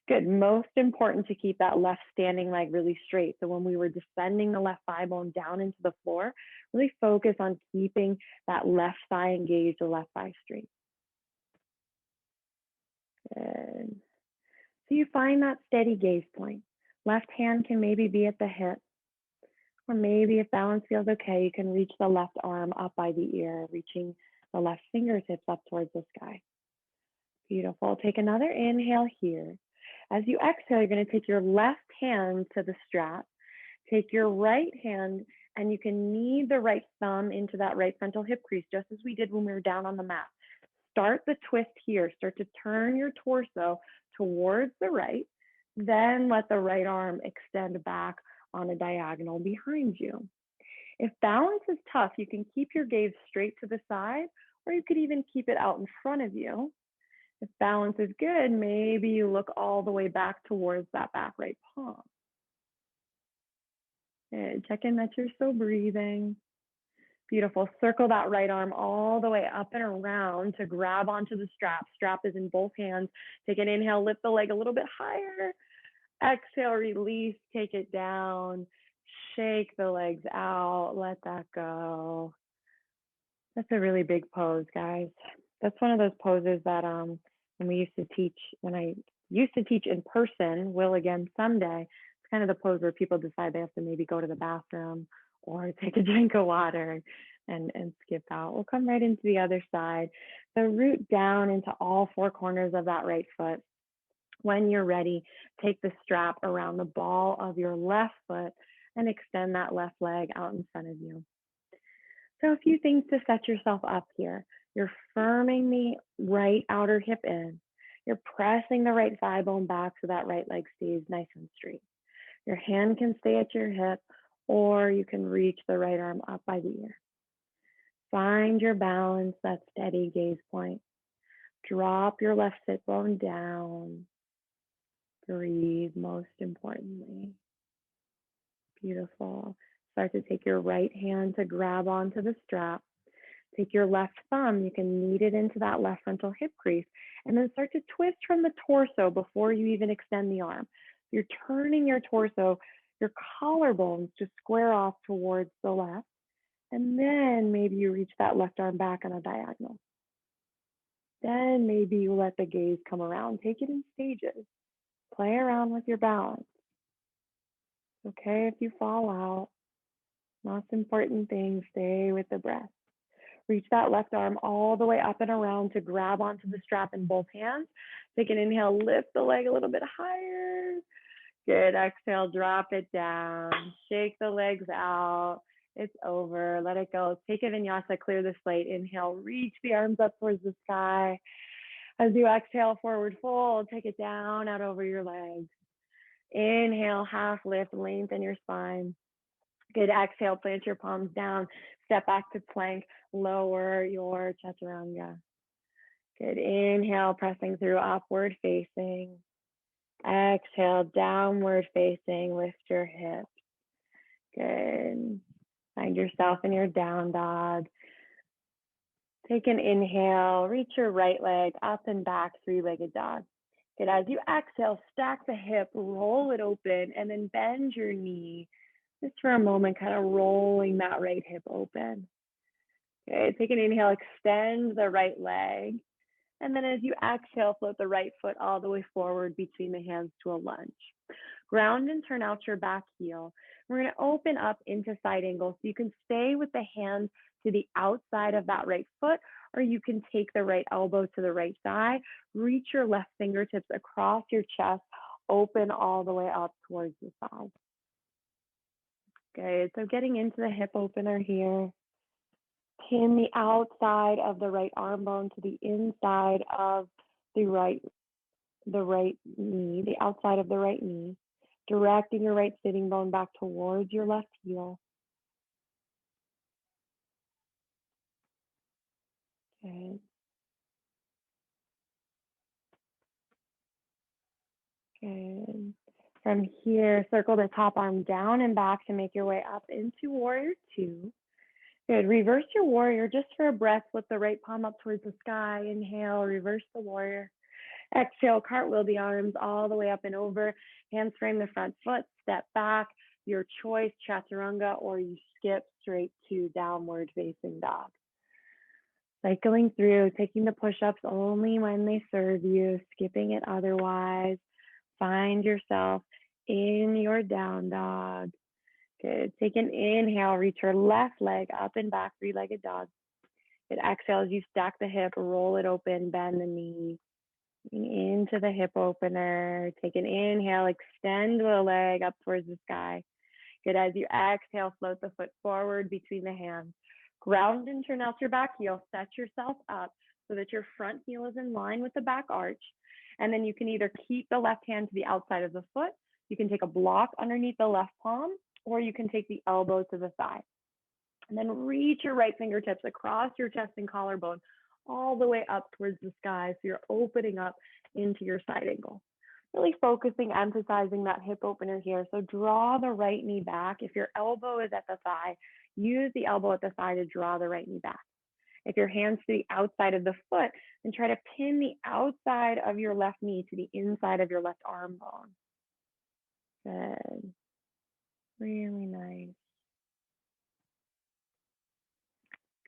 Good. Most important to keep that left standing leg really straight. So when we were descending the left thigh bone down into the floor, really focus on keeping that left thigh engaged, the left thigh straight. Good. So you find that steady gaze point. Left hand can maybe be at the hip, or maybe if balance feels okay, you can reach the left arm up by the ear, reaching the left fingertips up towards the sky. Beautiful. Take another inhale here. As you exhale, you're going to take your left hand to the strap. Take your right hand and you can knead the right thumb into that right frontal hip crease, just as we did when we were down on the mat. Start the twist here. Start to turn your torso towards the right. Then let the right arm extend back on a diagonal behind you. If balance is tough, you can keep your gaze straight to the side, or you could even keep it out in front of you. If balance is good, maybe you look all the way back towards that back right palm. And check in that you're still breathing. Beautiful. Circle that right arm all the way up and around to grab onto the strap. Strap is in both hands. Take an inhale, lift the leg a little bit higher. Exhale, release, take it down. Shake the legs out. Let that go. That's a really big pose, guys. That's one of those poses that when I used to teach in person, will again someday, it's kind of the pose where people decide they have to maybe go to the bathroom or take a drink of water and skip out. We'll come right into the other side. So root down into all four corners of that right foot. When you're ready, take the strap around the ball of your left foot and extend that left leg out in front of you. So a few things to set yourself up here. You're firming the right outer hip in. You're pressing the right thigh bone back so that right leg stays nice and straight. Your hand can stay at your hip, or you can reach the right arm up by the ear. Find your balance, that steady gaze point. Drop your left sit bone down. Breathe, most importantly. Beautiful. Start to take your right hand to grab onto the strap. Take your left thumb, you can knead it into that left frontal hip crease, and then start to twist from the torso before you even extend the arm. You're turning your torso, your collarbones to square off towards the left, and then maybe you reach that left arm back on a diagonal. Then maybe you let the gaze come around. Take it in stages. Play around with your balance. It's okay if you fall out. Most important thing, stay with the breath. Reach that left arm all the way up and around to grab onto the strap in both hands. Take an inhale, lift the leg a little bit higher. Good, exhale, drop it down. Shake the legs out. It's over, let it go. Take a vinyasa, clear the slate. Inhale, reach the arms up towards the sky. As you exhale, forward fold, take it down, out over your legs. Inhale, half lift, lengthen your spine. Good, exhale, plant your palms down, step back to plank, lower your chaturanga. Good, inhale, pressing through, upward facing. Exhale, downward facing, lift your hips. Good, find yourself in your down dog. Take an inhale, reach your right leg up and back, three-legged dog. Good, as you exhale, stack the hip, roll it open, and then bend your knee. Just for a moment, kind of rolling that right hip open. Okay, take an inhale, extend the right leg. And then as you exhale, float the right foot all the way forward between the hands to a lunge. Ground and turn out your back heel. We're going to open up into side angle. So you can stay with the hands to the outside of that right foot, or you can take the right elbow to the right thigh. Reach your left fingertips across your chest, open all the way up towards the side. Good, so getting into the hip opener here. Pin the outside of the right arm bone to the inside of the right knee, the outside of the right knee, directing your right sitting bone back towards your left heel. Good. Good. From here, circle the top arm down and back to make your way up into warrior two. Good. Reverse your warrior just for a breath. Lift the right palm up towards the sky. Inhale, reverse the warrior. Exhale, cartwheel the arms all the way up and over. Hands frame the front foot. Step back. Your choice, chaturanga, or you skip straight to downward facing dog. Cycling through, taking the push-ups only when they serve you, skipping it otherwise. Find yourself in your down dog. Good. Take an inhale, reach your left leg up and back, three-legged dog. Good. Exhale as you stack the hip, roll it open, bend the knee. Into the hip opener. Take an inhale, extend the leg up towards the sky. Good. As you exhale, float the foot forward between the hands. Ground and turn out your back heel. Set yourself up so that your front heel is in line with the back arch. And then you can either keep the left hand to the outside of the foot, you can take a block underneath the left palm, or you can take the elbow to the thigh. And then reach your right fingertips across your chest and collarbone all the way up towards the sky. So you're opening up into your side angle. Really focusing, emphasizing that hip opener here. So draw the right knee back. If your elbow is at the thigh, use the elbow at the thigh to draw the right knee back. If your hand's to the outside of the foot, then try to pin the outside of your left knee to the inside of your left arm bone. Good. Really nice.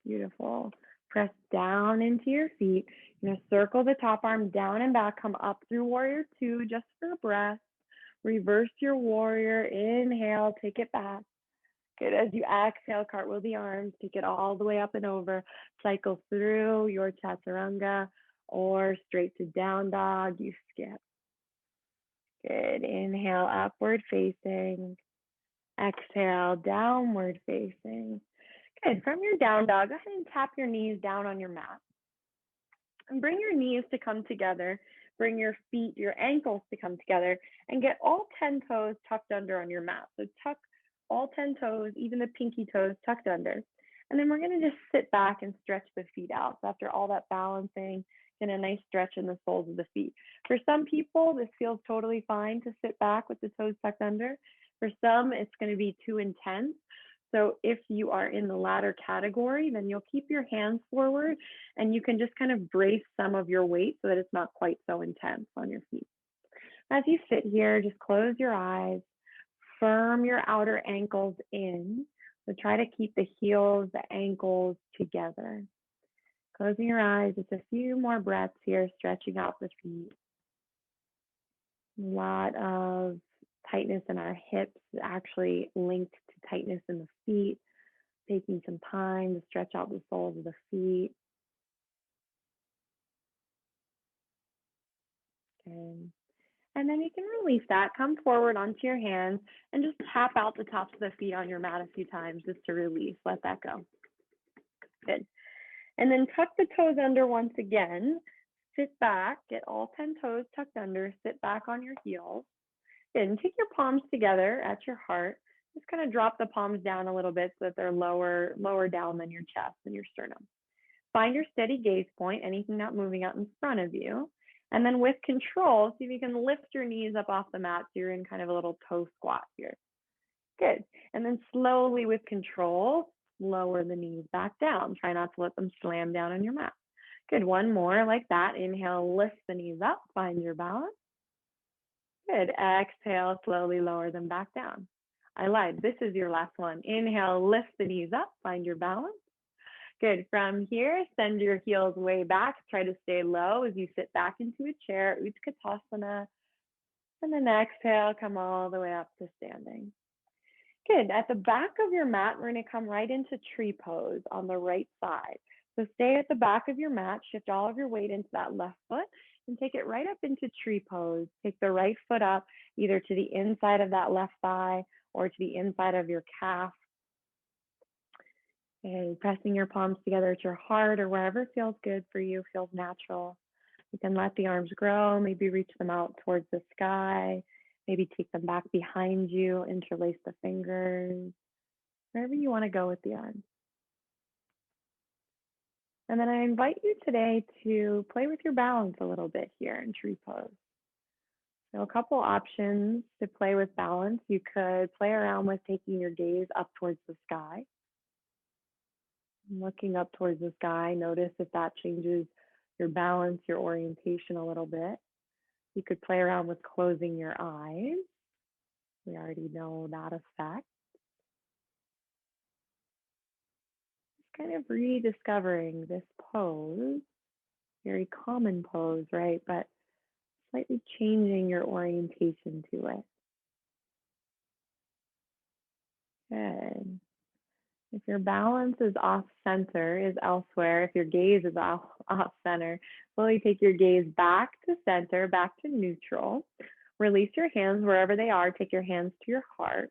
Beautiful. Press down into your feet. You're going to circle the top arm down and back. Come up through warrior two just for a breath. Reverse your warrior. Inhale, take it back. Good. As you exhale, cartwheel the arms. Take it all the way up and over. Cycle through your chaturanga or straight to down dog. You skip. Good. Inhale, upward facing. Exhale, downward facing. Good. From your down dog, go ahead and tap your knees down on your mat. And bring your knees to come together. Bring your feet, your ankles to come together, and get all 10 toes tucked under on your mat. So tuck all 10 toes, even the pinky toes tucked under. And then we're going to just sit back and stretch the feet out. So after all that balancing, get a nice stretch in the soles of the feet. For some people, this feels totally fine to sit back with the toes tucked under. For some, it's going to be too intense. So if you are in the latter category, then you'll keep your hands forward and you can just kind of brace some of your weight so that it's not quite so intense on your feet. As you sit here, just close your eyes, firm your outer ankles in. So try to keep the heels, the ankles together. Closing your eyes, just a few more breaths here, stretching out the feet. A lot of tightness in our hips, actually linked to tightness in the feet. Taking some time to stretch out the soles of the feet. Okay. And then you can release that. Come forward onto your hands and just tap out the tops of the feet on your mat a few times just to release. Let that go. Good. And then tuck the toes under once again. Sit back, get all 10 toes tucked under, sit back on your heels. Good. And take your palms together at your heart. Just kind of drop the palms down a little bit so that they're lower down than your chest and your sternum. Find your steady gaze point, anything not moving out in front of you. And then with control, see if you can lift your knees up off the mat so you're in kind of a little toe squat here. Good. And then slowly with control, lower the knees back down. Try not to let them slam down on your mat. Good. One more like that. Inhale, lift the knees up, find your balance. Good. Exhale, slowly lower them back down. I lied. This is your last one. Inhale, lift the knees up, find your balance. Good. From here, send your heels way back. Try to stay low as you sit back into a chair, Utkatasana. And then exhale, come all the way up to standing. Good. At the back of your mat, we're going to come right into tree pose on the right side. So stay at the back of your mat, shift all of your weight into that left foot and take it right up into tree pose. Take the right foot up either to the inside of that left thigh or to the inside of your calf. And pressing your palms together at your heart or wherever feels good for you, feels natural. You can let the arms grow, maybe reach them out towards the sky, maybe take them back behind you, interlace the fingers, wherever you want to go with the arms. And then I invite you today to play with your balance a little bit here in tree pose. So a couple options to play with balance. You could play around with taking your gaze up towards the sky. Looking up towards the sky, notice if that changes your balance, your orientation a little bit. You could play around with closing your eyes. We already know that effect. Just kind of rediscovering this pose, very common pose, right? But slightly changing your orientation to it. Good. If your balance is off center, is elsewhere, if your gaze is off center, slowly take your gaze back to center, back to neutral. Release your hands wherever they are. Take your hands to your heart.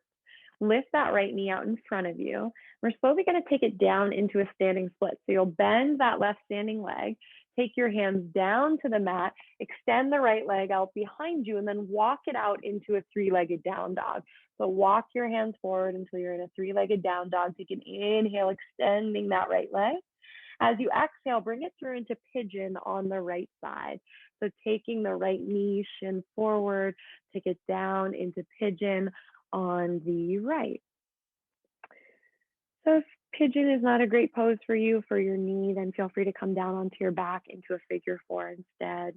Lift that right knee out in front of you. We're slowly going to take it down into a standing split. So you'll bend that left standing leg, take your hands down to the mat, extend the right leg out behind you, and then walk it out into a three-legged down dog. So walk your hands forward until you're in a three-legged down dog. Take an inhale, extending that right leg. As you exhale, bring it through into pigeon on the right side. So taking the right knee, shin forward, take it down into pigeon on the right. So if pigeon is not a great pose for you for your knee, then feel free to come down onto your back into a figure four instead.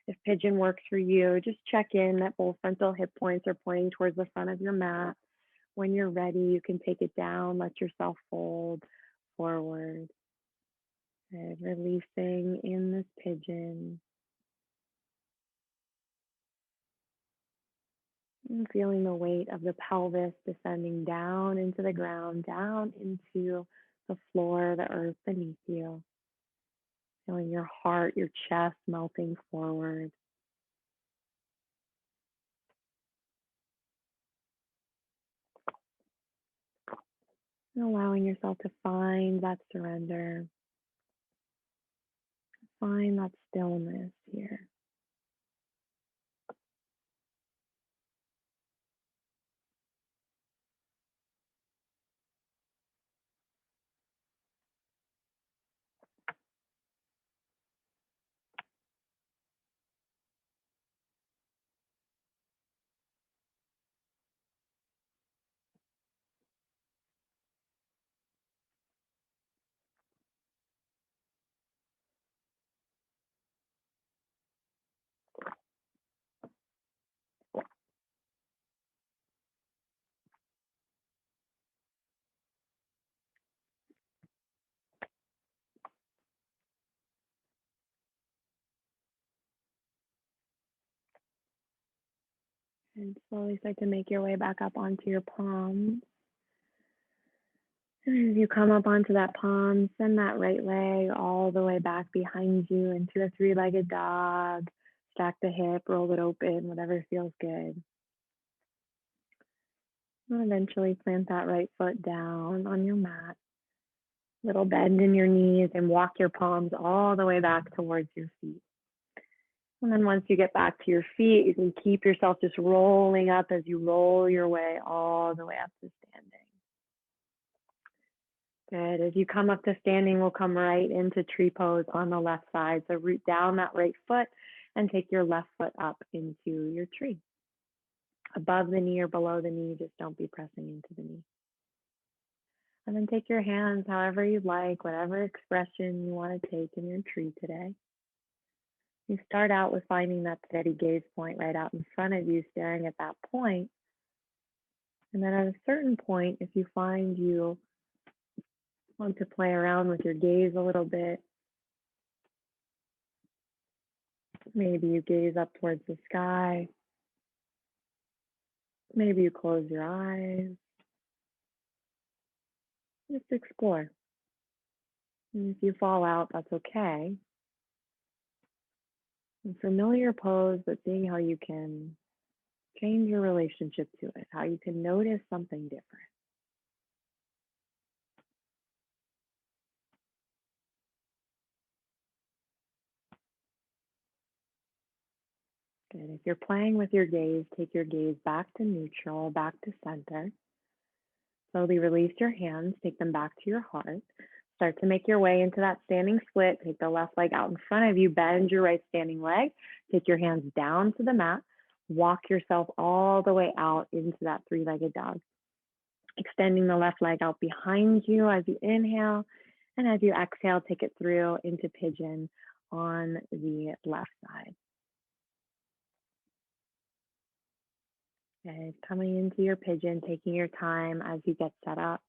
If pigeon works for you, just check in that both frontal hip points are pointing towards the front of your mat. When you're ready, you can take it down, let yourself fold forward. And releasing in this pigeon. And feeling the weight of the pelvis descending down into the ground, down into the floor, the earth beneath you. Feeling your heart, your chest melting forward. And allowing yourself to find that surrender. Find that stillness here. And slowly start to make your way back up onto your palms. And as you come up onto that palm, send that right leg all the way back behind you into a three-legged dog. Stack the hip, roll it open, whatever feels good. And eventually plant that right foot down on your mat. Little bend in your knees and walk your palms all the way back towards your feet. And then once you get back to your feet, you can keep yourself just rolling up as you roll your way all the way up to standing. Good. As you come up to standing, we'll come right into tree pose on the left side. So root down that right foot and take your left foot up into your tree. Above the knee or below the knee, just don't be pressing into the knee. And then take your hands however you'd like, whatever expression you want to take in your tree today. You start out with finding that steady gaze point right out in front of you, staring at that point. And then at a certain point, if you find you want to play around with your gaze a little bit, maybe you gaze up towards the sky. Maybe you close your eyes. Just explore. And if you fall out, that's okay. A familiar pose, but seeing how you can change your relationship to it, how you can notice something different. Good. If you're playing with your gaze, take your gaze back to neutral, back to center. Slowly release your hands, take them back to your heart. Start to make your way into that standing split. Take the left leg out in front of you, bend your right standing leg. Take your hands down to the mat. Walk yourself all the way out into that three-legged dog. Extending the left leg out behind you as you inhale. And as you exhale, take it through into pigeon on the left side. Okay, coming into your pigeon, taking your time as you get set up.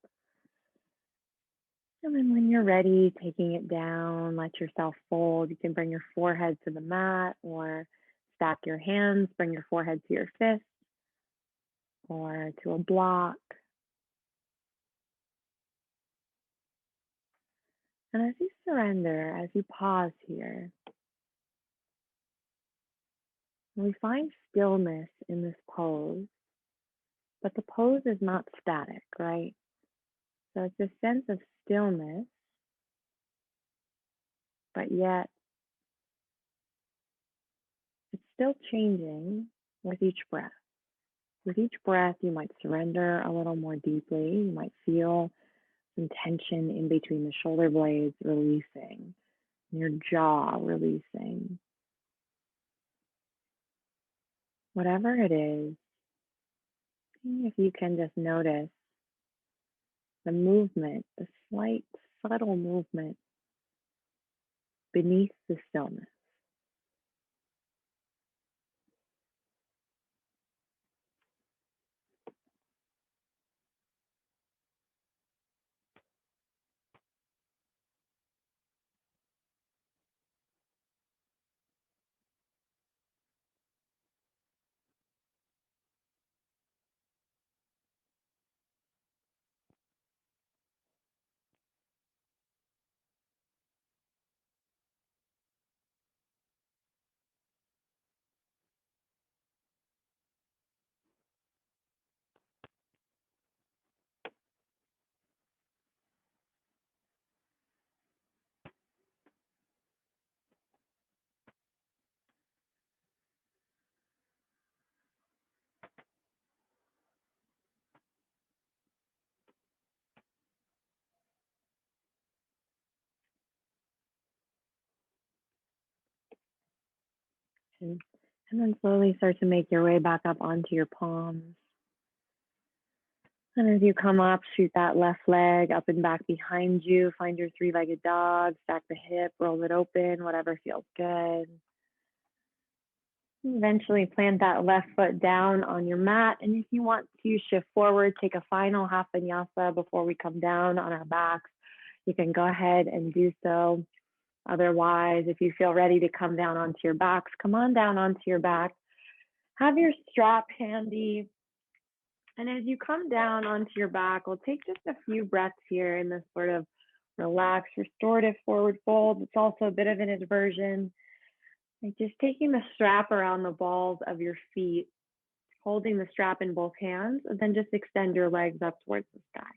And then when you're ready, taking it down, let yourself fold. You can bring your forehead to the mat or stack your hands, bring your forehead to your fist or to a block. And as you surrender, as you pause here, we find stillness in this pose, but the pose is not static, right? So it's a sense of stillness, but yet it's still changing with each breath. With each breath, you might surrender a little more deeply. You might feel some tension in between the shoulder blades releasing, your jaw releasing. Whatever it is, if you can just notice the movement, the slight, subtle movement beneath the stillness. And, and then slowly start to make your way back up onto your palms. And as you come up, shoot that left leg up and back behind you. Find your three-legged dog, stack the hip, roll it open, whatever feels good. Eventually plant that left foot down on your mat. And if you want to shift forward, take a final half vinyasa before we come down on our backs. You can go ahead and do so. Otherwise, if you feel ready to come down onto your backs, come on down onto your back. Have your strap handy. And as you come down onto your back, we'll take just a few breaths here in this sort of relaxed, restorative forward fold. It's also a bit of an inversion. Like just taking the strap around the balls of your feet, holding the strap in both hands, and then just extend your legs up towards the sky.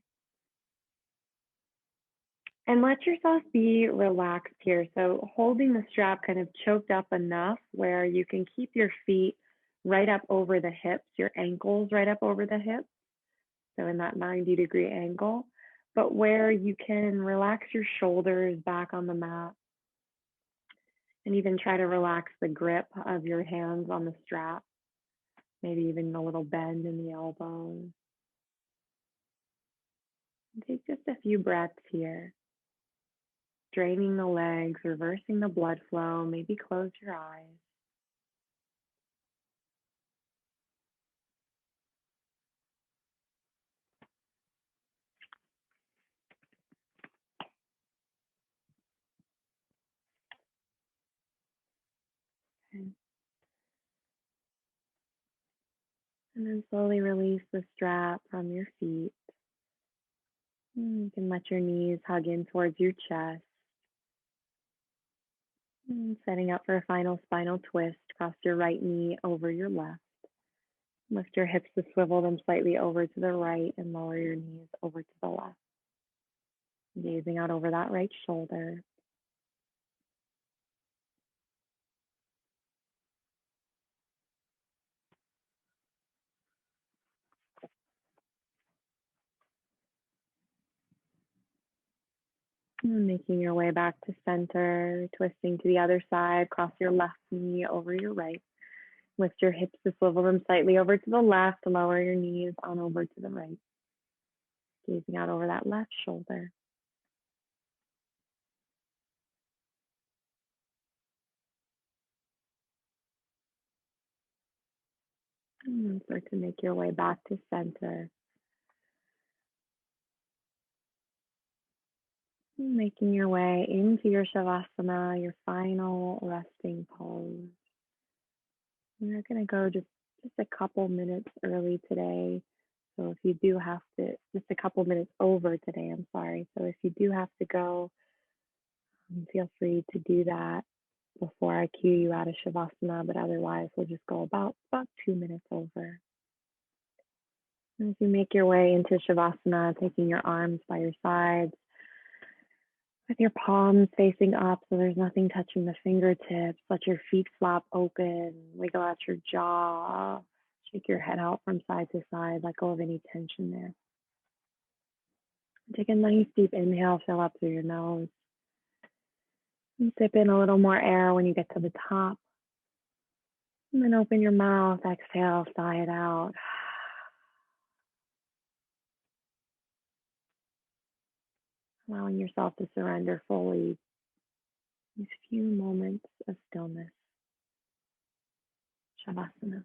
And let yourself be relaxed here. So holding the strap kind of choked up enough where you can keep your feet right up over the hips, your ankles right up over the hips. So in that 90-degree angle, but where you can relax your shoulders back on the mat and even try to relax the grip of your hands on the strap, maybe even a little bend in the elbows. Take just a few breaths here, draining the legs, reversing the blood flow, maybe close your eyes. Okay. And then slowly release the strap from your feet. You can let your knees hug in towards your chest. Setting up for a final spinal twist. Cross your right knee over your left. Lift your hips to swivel them slightly over to the right and lower your knees over to the left. Gazing out over that right shoulder. And making your way back to center, twisting to the other side. Cross your left knee over your right. Lift your hips to swivel them slightly over to the left. Lower your knees on over to the right. Gazing out over that left shoulder. And start to make your way back to center. Making your way into your Shavasana, your final resting pose. We're going to go just a couple minutes early today. So if you do have to, just a couple minutes over today, I'm sorry. So if you do have to go, feel free to do that before I cue you out of Shavasana, but otherwise we'll just go about 2 minutes over. As you make your way into Shavasana, taking your arms by your sides, with your palms facing up so there's nothing touching the fingertips. Let your feet flop open, wiggle out your jaw, shake your head out from side to side, let go of any tension there. Take a nice deep inhale, fill up through your nose. And sip in a little more air when you get to the top. And then open your mouth, exhale, sigh it out. Allowing yourself to surrender fully. These few moments of stillness. Shavasana.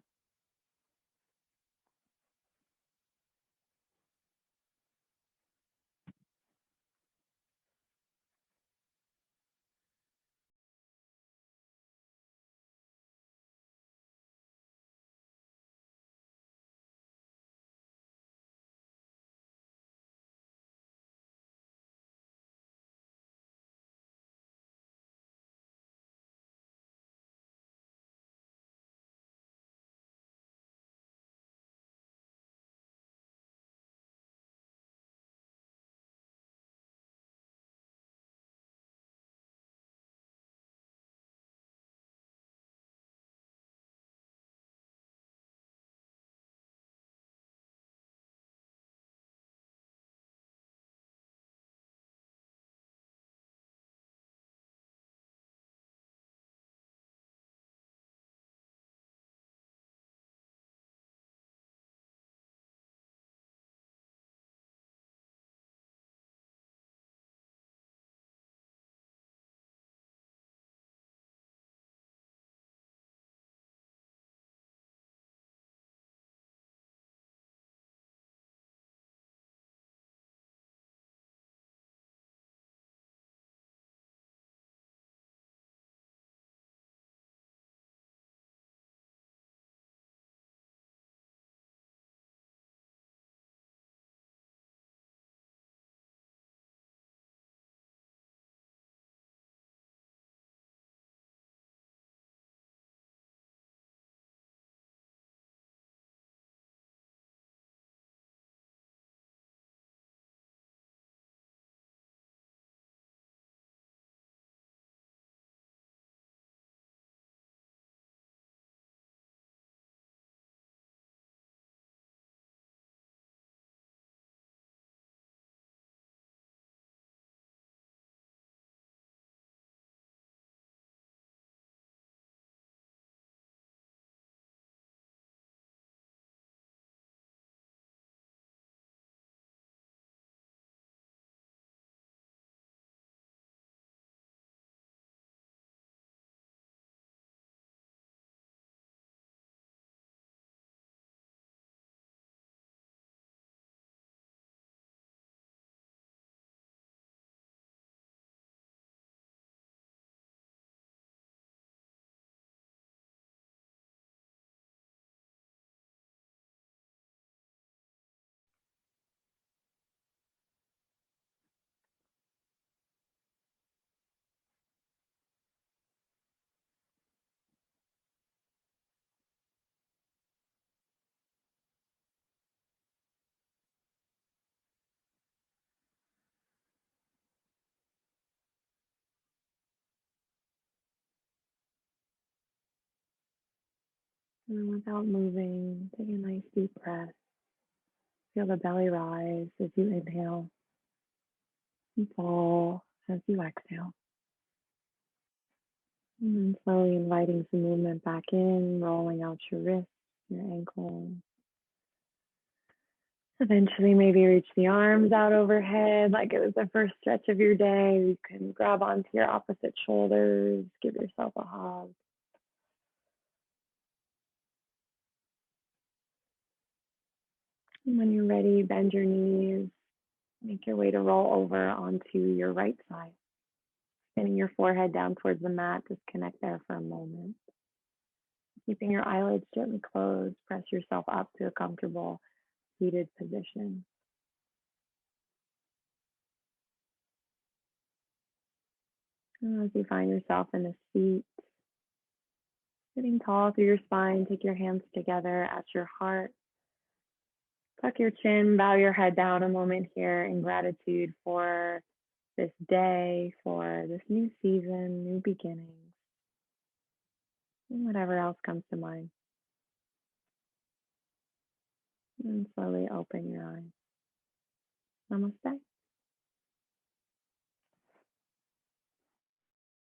And without moving, take a nice deep breath. Feel the belly rise as you inhale and fall as you exhale. And then slowly inviting some movement back in, rolling out your wrists, your ankles. Eventually, maybe reach the arms out overhead like it was the first stretch of your day. You can grab onto your opposite shoulders, give yourself a hug. And when you're ready, bend your knees, make your way to roll over onto your right side. Spinning your forehead down towards the mat, just connect there for a moment. Keeping your eyelids gently closed, press yourself up to a comfortable seated position. And as you find yourself in a seat, sitting tall through your spine, take your hands together at your heart. Tuck your chin, bow your head down a moment here in gratitude for this day, for this new season, new beginnings, and whatever else comes to mind. And slowly open your eyes. Namaste.